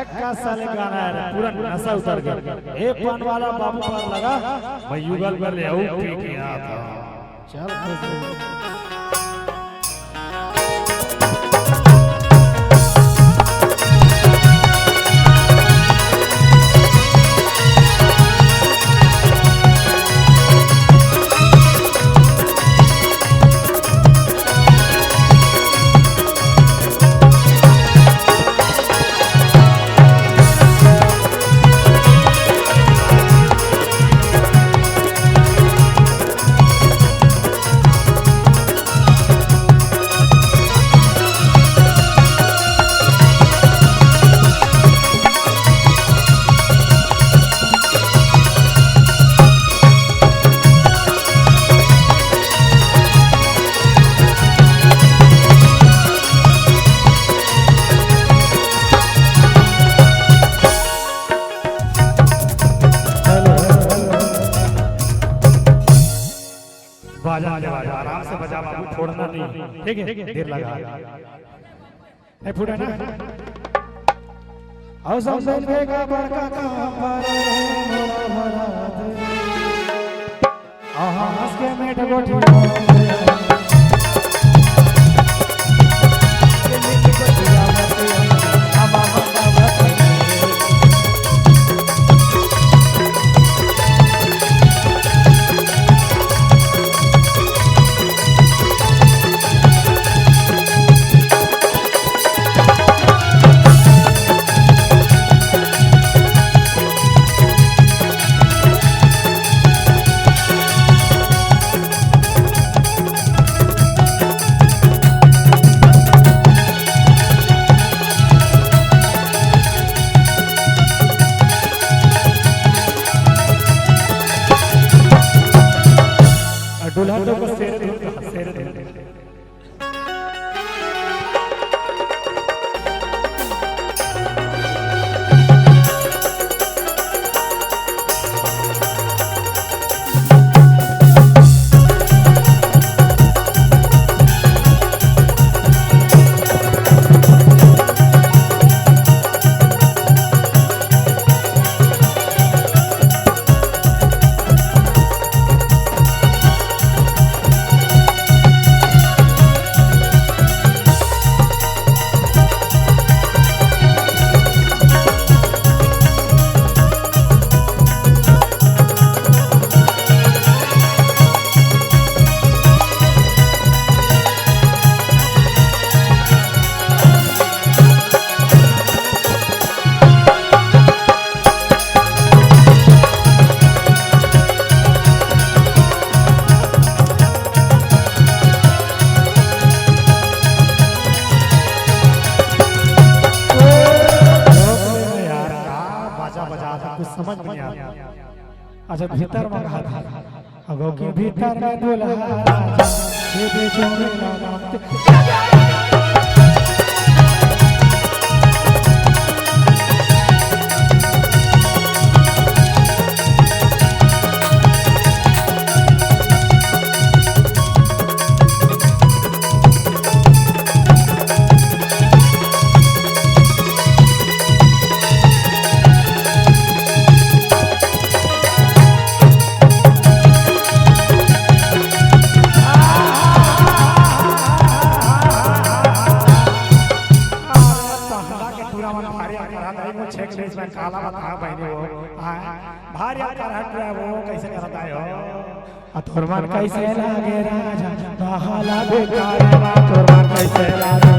का साले गाना है पूरा नशा उतर गया। ए पान वाला बाबू पर लगा मैं युगल पर ले आऊं पी के आता चल बाजा बाजा आराम से बजा बाबू छोड़ना नहीं ठीक है देर लगा नहीं फूटा ना आओ सब का बड़का काम पर मोरा भरा आहा हंस के मेट गोठी दुल्हा तो को शेर समझ में आया। अच्छा भीतर में कहा था अगो के भीतर में दुल्हा राजा ये बेचोगे नाम काला बता बहने वो भारी करहट रहा वो कैसे करता है हो तोरमान कैसे लागे राजा बहाला बेकार तोरमान कैसे लागे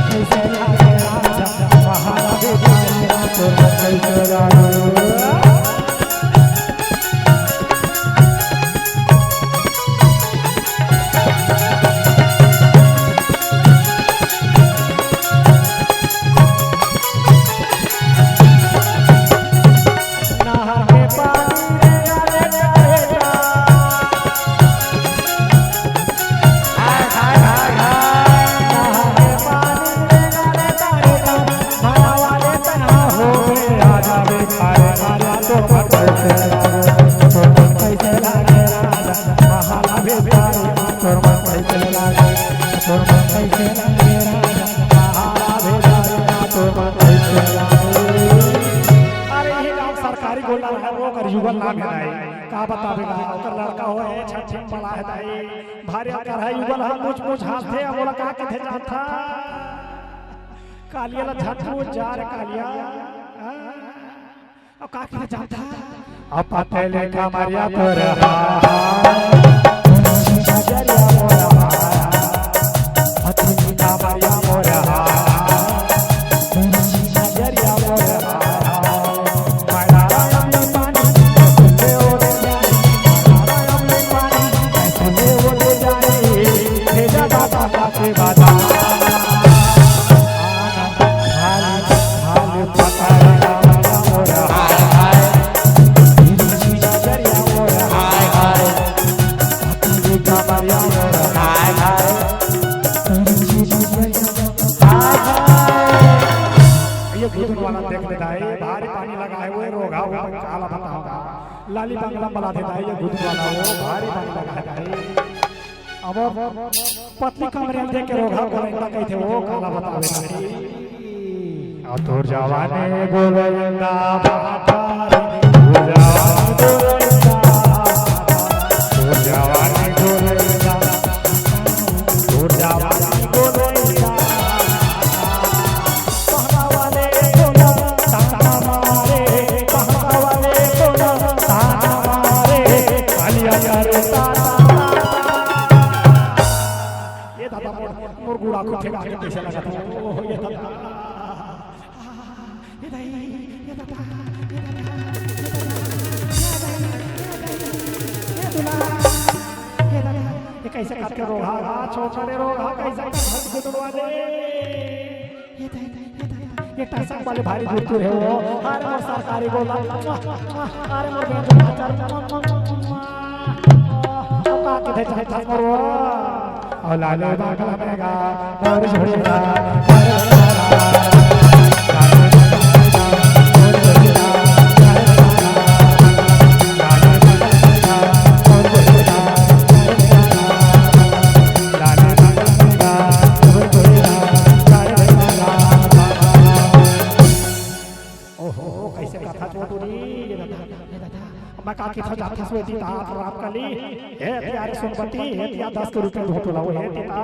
कैसे लागे राजा बहाला बेकार तोरमान कैसे लागे कैसे युगल नाम है दाई का बतावेगा ओकर लड़का हो है छठ बड़ा है दाई भारी कर है युगल हम मुझ मुझ हाथ थे बोला का के थे जात था कालिया ला झटू जा रे कालिया अब का के जात था अब पते ले कमरिया तोर जरिया मोरा अति कमरिया मोरा जरिया मोरा लाली बंगला बना देता है ये गुद वाला वो भारी पानी लगा है अब पतली कमरे में देख के रोगा गोविंदा कहते वो काला बतावे नहीं और तोर जवाने गोविंदा बातारे तोर जवाने गोविंदा तोर जवाने गोविंदा पहला वाले गोला ताना मारे पहला वाले गोला ताना मारे कालिया यारे ताना ये दादा मोर गुड़ा को ठेका के पैसा लगा था ओ ये दादा ये दाई ये दादा ये कैसे काट के रोगा छोटे रोगा कैसे काट गुदवा दे ये दाई ये टसक वाले भारी दूर है वो अरे मोर सरकारी बोला अरे मोर बेटा आचार का के थे था मोर और लाले बागला मेगा और झोड़ेगा काकी था जाता सो दी ता रात कली हे त्यारे सुनबती हे त्या 10 के रुपए ढोटो लाओ हे ता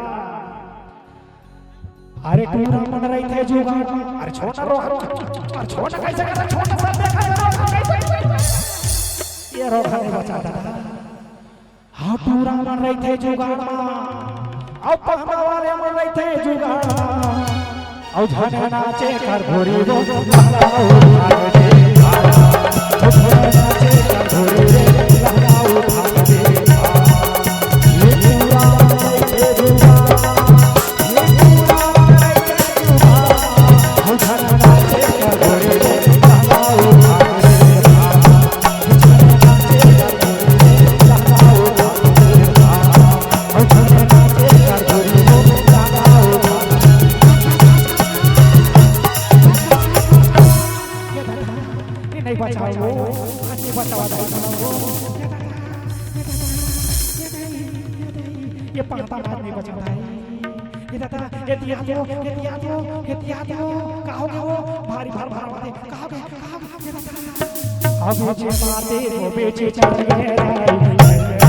अरे टूरा मन रही थे जुगा अरे छोटा रो अरे छोटा कैसे कर छोटा सब देखा ये रोका नहीं बचाता हां टूरा मन रही थे जुगा अब पहना वाले मन रही थे जुगा औ झने नाचे कर घोरी रो लाओ दे ये पकता बात नहीं बचा भाई ये दादा ये दिया दो कहो भारी भार भार वाले कहो अब मुझे बातें वो बेचे चल गए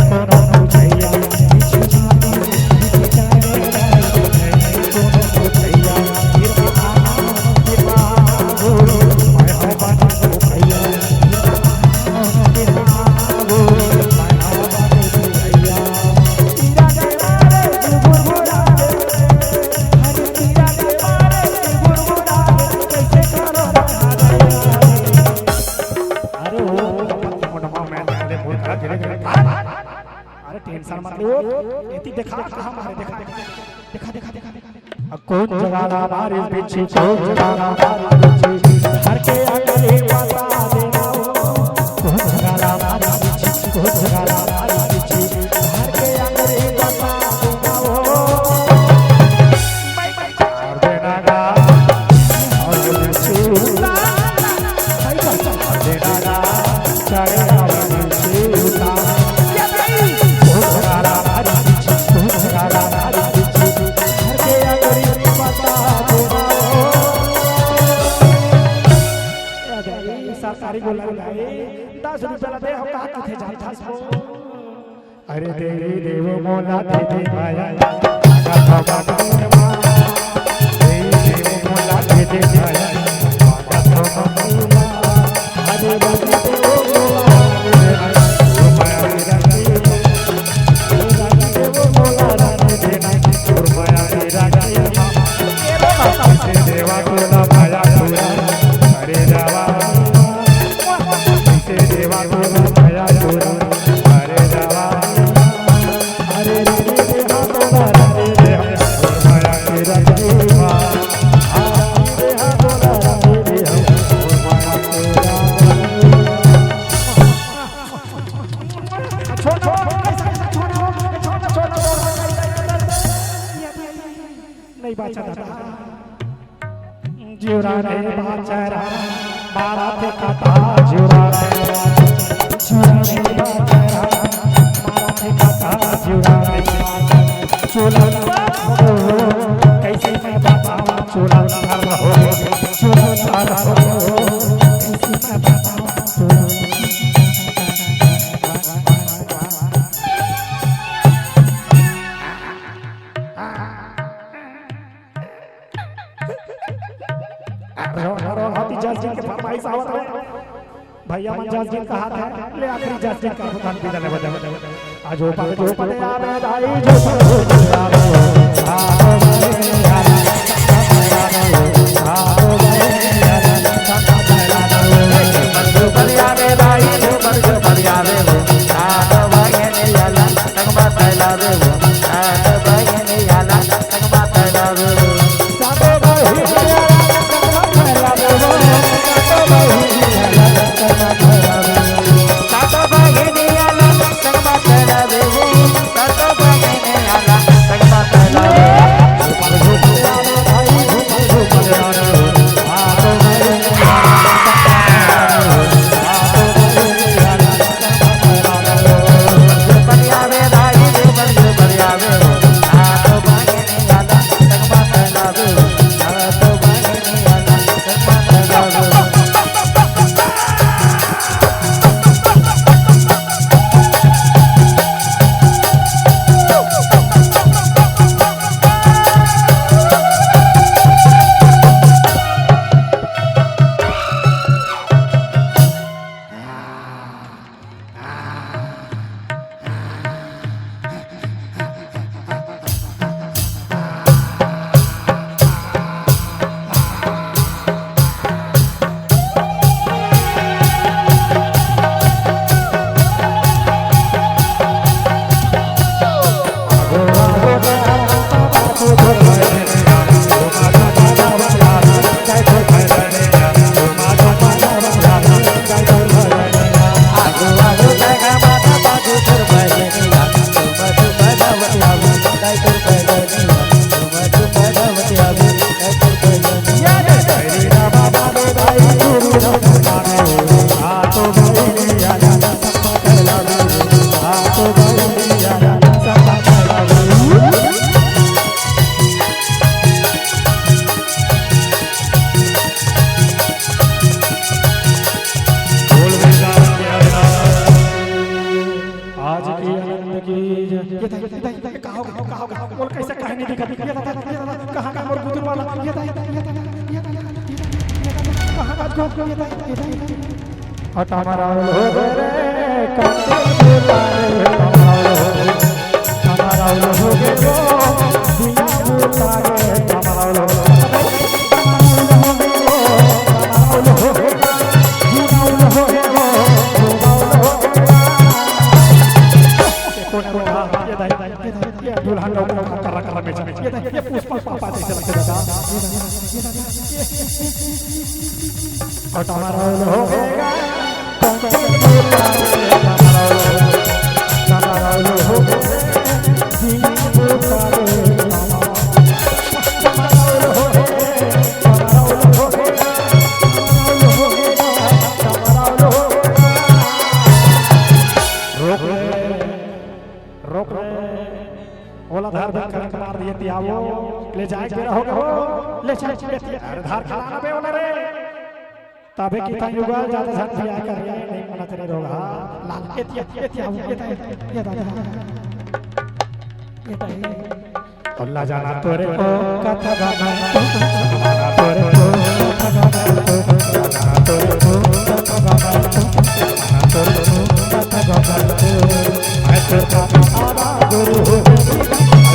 कोनो पूछैया पीछे जाती पीछे चले कोनो पूछैया फिर आना फिर आओ मैं है बात को भैया फिर आओ मैं है बात को भैया टेंशन मत लो एती देखा कहां मारे देखा कौन जगाना मारे पीछे कौन जगाना मारे पीछे हर के अगले बता देना कौन जगाना मारे पीछे कौन जगाना मारे पीछे हर के अगले बता देना और देना गा और छूटा और देना गा चढ़ा सरकारी को लग गए 10 रुपया दे हम कहा किथे जाता सो अरे देवी देव मोला दे दे माया गाथा बाबा देवी देव मोला दे दे माया गाथा बाबा अरे देवी देव मोला दे दे मोला दे दे माया देवा तोला माया पूरा अरे देवा देवा तोला माया पूरा अरे देवा अरे देवा तोला रे देवा माया तेरा देवा देवा तोला रे देवा माया तेरा छोटा नहीं बाचा जीवरा रे बाचारा बारा पे कथा जीवरा रे बाचारा बारा पे कथा जीवरा रे चोला कैसे मैं बाबा चोला कर रहो चोला कर रहो कैसे मैं बाबा जज जी के फरमाइश आवत है भैया मन जज जी का हाथ है ले आखिरी जज जी का प्रधान विदा ने बजा आज हो पावे आवे दाई जो आवे हमारा हो रे कंटे बुलाए हमारा हो गे वो दिया बुलाए हमारा हो दुल्हन कर ये पुष्पा पापा जैसे लगते दादा और हमारा हो गएगा ओला धार धार करके मार दिए तियावो ले जाए के रहोगे हो ले जाए धार खिलाना बे ओला रे तबे की था युगा ज्यादा ध्यान दिया कर रहे नहीं मना तेरे रोगा लाल अल्लाह जाना तोरे को कथा गाना जाना तोरे को कथा गाना जाना तोरे को कथा गाना जाना तोरे को कथा गाना मैं तेरा आवा गुरु हो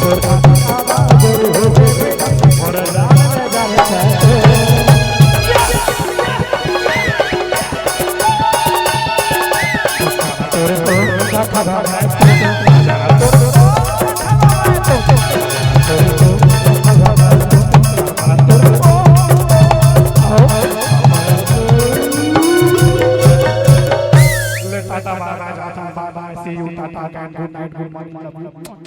तेरा आवा गुरु हो और जाने जाने तोरे को कथा गाना जाना तोरे को tata bye bye, see you, tata, good night, good morning, love you.